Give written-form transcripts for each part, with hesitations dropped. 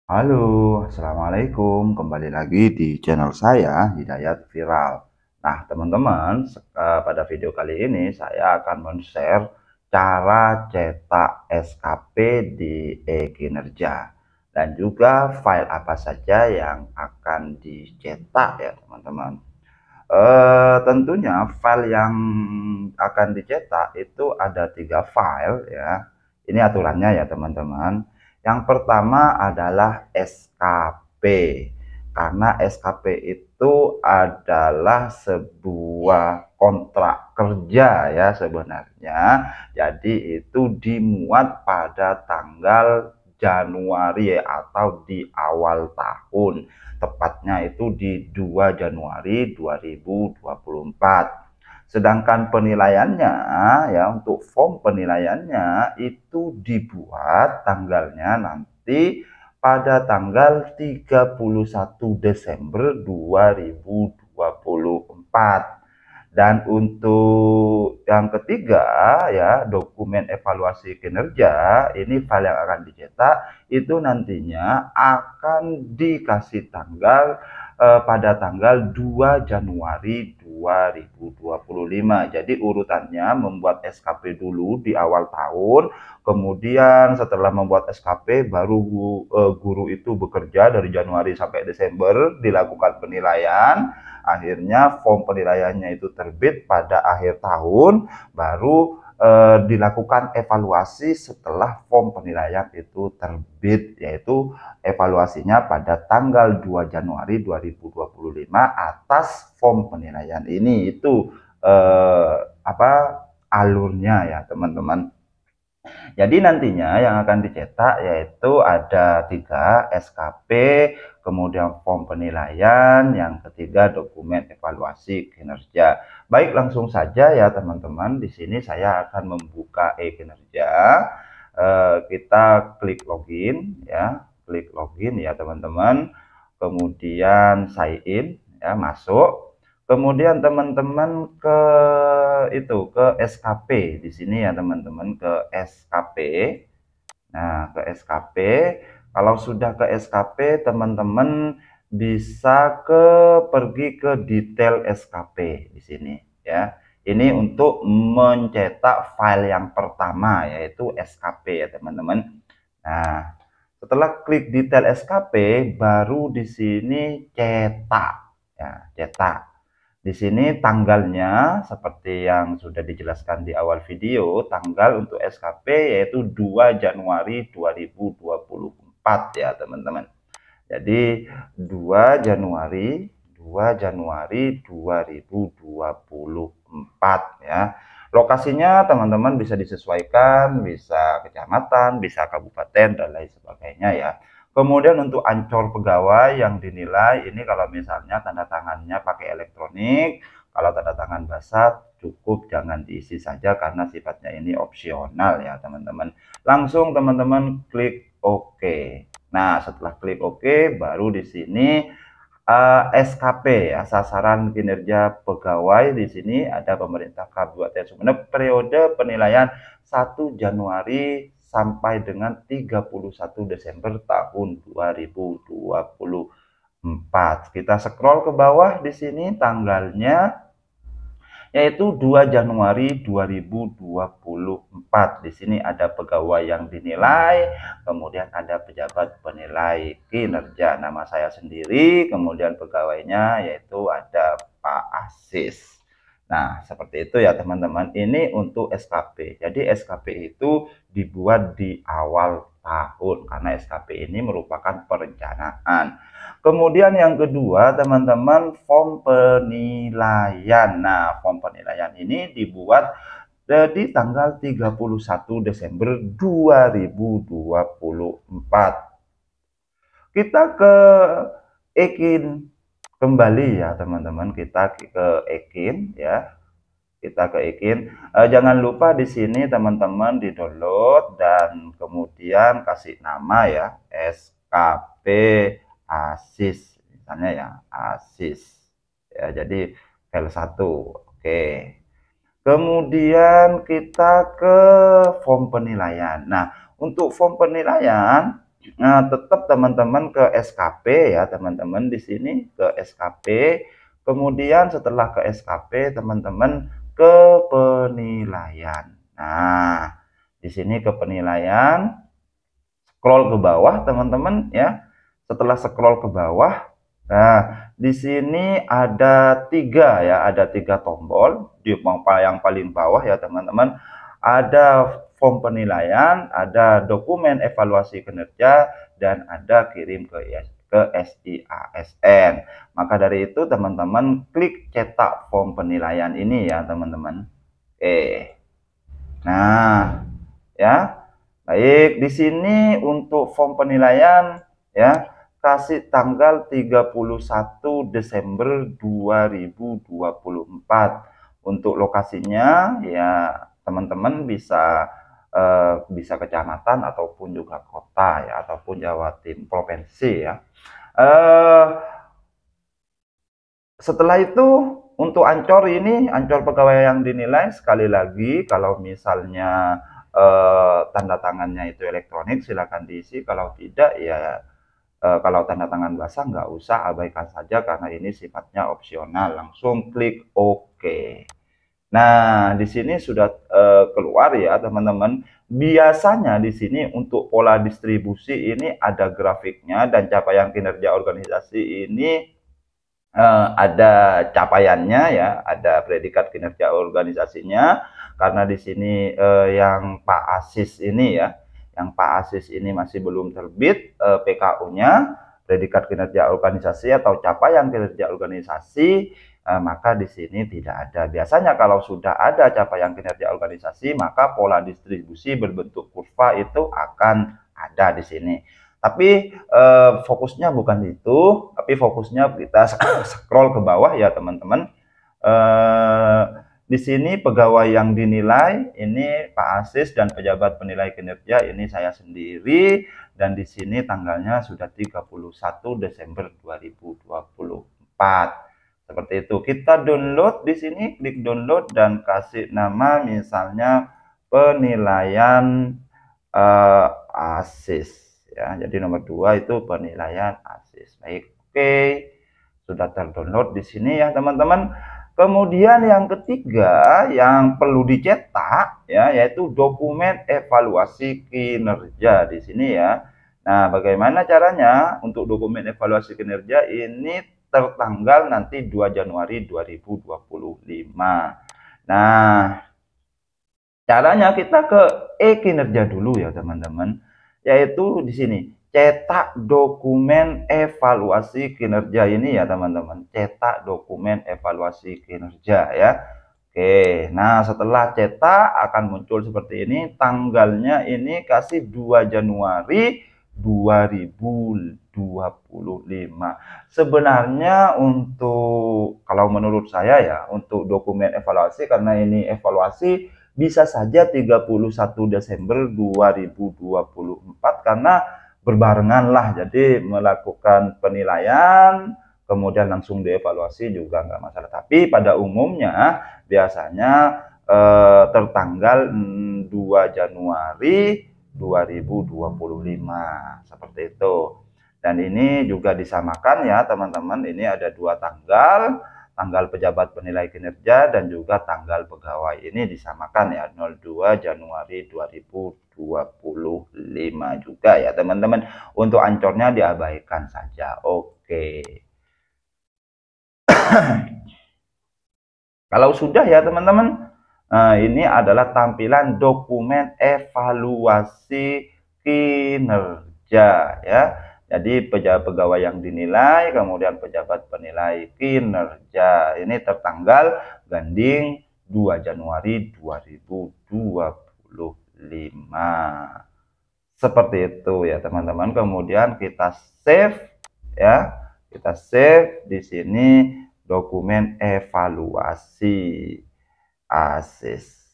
Halo, assalamualaikum. Kembali lagi di channel saya, Hidayat Viral. Nah, teman-teman, pada video kali ini saya akan men-share cara cetak SKP di e-Kinerja dan juga file apa saja yang akan dicetak ya, teman-teman. Tentunya file yang akan dicetak itu ada 3 file ya. Ini aturannya ya teman-teman. Yang pertama adalah SKP. Karena SKP itu adalah sebuah kontrak kerja ya sebenarnya. Jadi itu dimuat pada tanggal Januari atau di awal tahun, tepatnya itu di 2 Januari 2024. Sedangkan penilaiannya ya, untuk form penilaiannya itu dibuat tanggalnya nanti pada tanggal 31 Desember 2024. Dan untuk yang ketiga ya, dokumen evaluasi kinerja, ini file yang akan dicetak itu nantinya akan dikasih tanggal pada tanggal 2 Januari 2025. Jadi urutannya membuat SKP dulu di awal tahun, kemudian setelah membuat SKP baru guru itu bekerja dari Januari sampai Desember, dilakukan penilaian. Akhirnya form penilaiannya itu terbit pada akhir tahun, baru dilakukan evaluasi setelah form penilaian itu terbit, yaitu evaluasinya pada tanggal 2 Januari 2025 atas form penilaian ini. Itu apa alurnya ya teman-teman. Jadi nantinya yang akan dicetak yaitu ada 3 SKP, kemudian form penilaian, yang ketiga dokumen evaluasi kinerja. Baik, langsung saja ya teman-teman. Di sini saya akan membuka e-kinerja. Kita klik login ya, klik login ya teman-teman. Kemudian sign in ya, masuk. Kemudian teman-teman ke SKP di sini ya teman-teman, ke SKP. Nah, ke SKP, kalau sudah ke SKP teman-teman bisa pergi ke detail SKP di sini ya. Ini untuk mencetak file yang pertama yaitu SKP ya teman-teman. Nah, setelah klik detail SKP baru di sini cetak ya, cetak. Di sini tanggalnya seperti yang sudah dijelaskan di awal video, tanggal untuk SKP yaitu 2 Januari 2024 ya teman-teman. Jadi 2 Januari 2024 ya. Lokasinya teman-teman bisa disesuaikan, bisa kecamatan, bisa kabupaten dan lain sebagainya ya. Kemudian untuk ancor pegawai yang dinilai ini, kalau misalnya tanda tangannya pakai elektronik, kalau tanda tangan basah cukup jangan diisi saja karena sifatnya ini opsional ya teman-teman. Langsung teman-teman klik OK. Nah, setelah klik OK, baru di sini SKP ya, sasaran kinerja pegawai. Di sini ada pemerintah Kabupaten Sumeneb, periode penilaian 1 Januari sampai dengan 31 Desember tahun 2024. Kita scroll ke bawah di sini tanggalnya yaitu 2 Januari 2024. Di sini ada pegawai yang dinilai, kemudian ada pejabat penilai kinerja, nama saya sendiri, kemudian pegawainya yaitu ada Pak Asis. Nah, seperti itu ya teman-teman. Ini untuk SKP. Jadi SKP itu dibuat di awal tahun karena SKP ini merupakan perencanaan. Kemudian yang kedua, teman-teman, form penilaian. Nah, form penilaian ini dibuat di tanggal 31 Desember 2024. Kita ke Ekin kembali ya, teman-teman. Kita ke Ekin ya. Kita ke Ekin. Jangan lupa di sini teman-teman di-download dan kemudian kasih nama ya, SKP Asis misalnya ya, Asis ya, jadi file 1. Oke, kemudian kita ke form penilaian. Nah, untuk form penilaian Nah, tetap teman-teman ke SKP ya, teman-teman di sini ke SKP. Kemudian setelah ke SKP, teman-teman ke penilaian. Nah, di sini ke penilaian, scroll ke bawah, teman-teman ya. Setelah scroll ke bawah, nah di sini ada tiga ya, ada tiga tombol di yang paling bawah ya, teman-teman. Ada form penilaian, ada dokumen evaluasi kinerja, dan ada kirim ke SIASN. Maka dari itu teman-teman klik cetak form penilaian ini ya, teman-teman. Oke. Nah, ya. Baik, di sini untuk form penilaian ya, kasih tanggal 31 Desember 2024. Untuk lokasinya ya teman-teman bisa bisa kecamatan ataupun juga kota ya, ataupun Jawa Timur provinsi ya. Setelah itu untuk Ancor ini, Ancor pegawai yang dinilai, sekali lagi kalau misalnya tanda tangannya itu elektronik silakan diisi, kalau tidak ya kalau tanda tangan basah nggak usah, abaikan saja karena ini sifatnya opsional, langsung klik OK. Nah, di sini sudah keluar ya teman-teman. Biasanya di sini untuk pola distribusi ini ada grafiknya, dan capaian kinerja organisasi ini ada capaiannya ya, ada predikat kinerja organisasinya. Karena di sini yang Pak Asis ini ya, yang Pak Asis ini masih belum terbit PKU-nya, predikat kinerja organisasi atau capaian kinerja organisasi, maka di sini tidak ada. Biasanya kalau sudah ada capaian kinerja organisasi, maka pola distribusi berbentuk kurva itu akan ada di sini. Tapi fokusnya bukan itu, tapi fokusnya kita scroll ke bawah ya teman-teman. Di sini pegawai yang dinilai ini Pak Asis dan pejabat penilai kinerja ini saya sendiri, dan di sini tanggalnya sudah 31 Desember 2024. Seperti itu. Kita download di sini, klik download dan kasih nama misalnya penilaian Asis ya. Jadi nomor 2 itu penilaian Asis. Baik, oke. Sudah terdownload di sini ya, teman-teman. Kemudian yang ketiga yang perlu dicetak ya, yaitu dokumen evaluasi kinerja di sini ya. Nah, bagaimana caranya untuk dokumen evaluasi kinerja ini tertanggal nanti 2 Januari 2025. Nah, caranya kita ke e-kinerja dulu ya, teman-teman. Yaitu di sini, cetak dokumen evaluasi kinerja ini ya, teman-teman. Cetak dokumen evaluasi kinerja ya. Oke, nah setelah cetak akan muncul seperti ini, tanggalnya ini kasih 2 Januari 2025. Sebenarnya untuk, kalau menurut saya ya, untuk dokumen evaluasi, karena ini evaluasi, bisa saja 31 Desember 2024 karena berbarengan lah, jadi melakukan penilaian kemudian langsung dievaluasi juga nggak masalah. Tapi pada umumnya biasanya tertanggal 2 Januari 2025 seperti itu. Dan ini juga disamakan ya teman-teman, ini ada dua tanggal, tanggal pejabat penilai kinerja dan juga tanggal pegawai, ini disamakan ya, 02 Januari 2025 juga ya teman-teman. Untuk Ancornya diabaikan saja. Oke. Kalau sudah ya teman-teman, ini adalah tampilan dokumen evaluasi kinerja ya. Jadi pegawai yang dinilai, kemudian pejabat penilai kinerja, ini tertanggal ganding 2 Januari 2025. Seperti itu ya teman-teman. Kemudian kita save ya. Kita save di sini dokumen evaluasi Asis.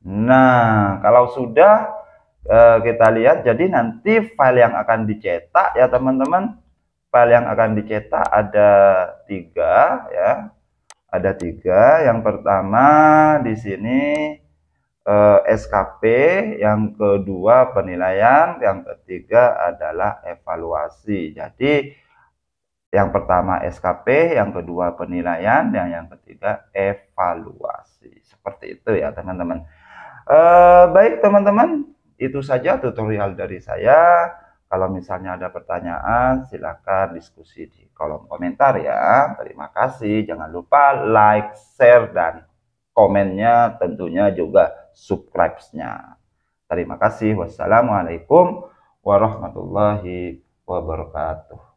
Nah, kalau sudah kita lihat, jadi nanti file yang akan dicetak ya teman-teman, file yang akan dicetak ada 3 ya, ada 3. Yang pertama di sini SKP, yang kedua penilaian, yang ketiga adalah evaluasi. Jadi yang pertama SKP, yang kedua penilaian, dan yang ketiga evaluasi. Seperti itu ya teman-teman. Baik teman-teman, itu saja tutorial dari saya. Kalau misalnya ada pertanyaan, silakan diskusi di kolom komentar ya. Terima kasih. Jangan lupa like, share, dan komennya, tentunya juga subscribe-nya. Terima kasih. Wassalamualaikum warahmatullahi wabarakatuh.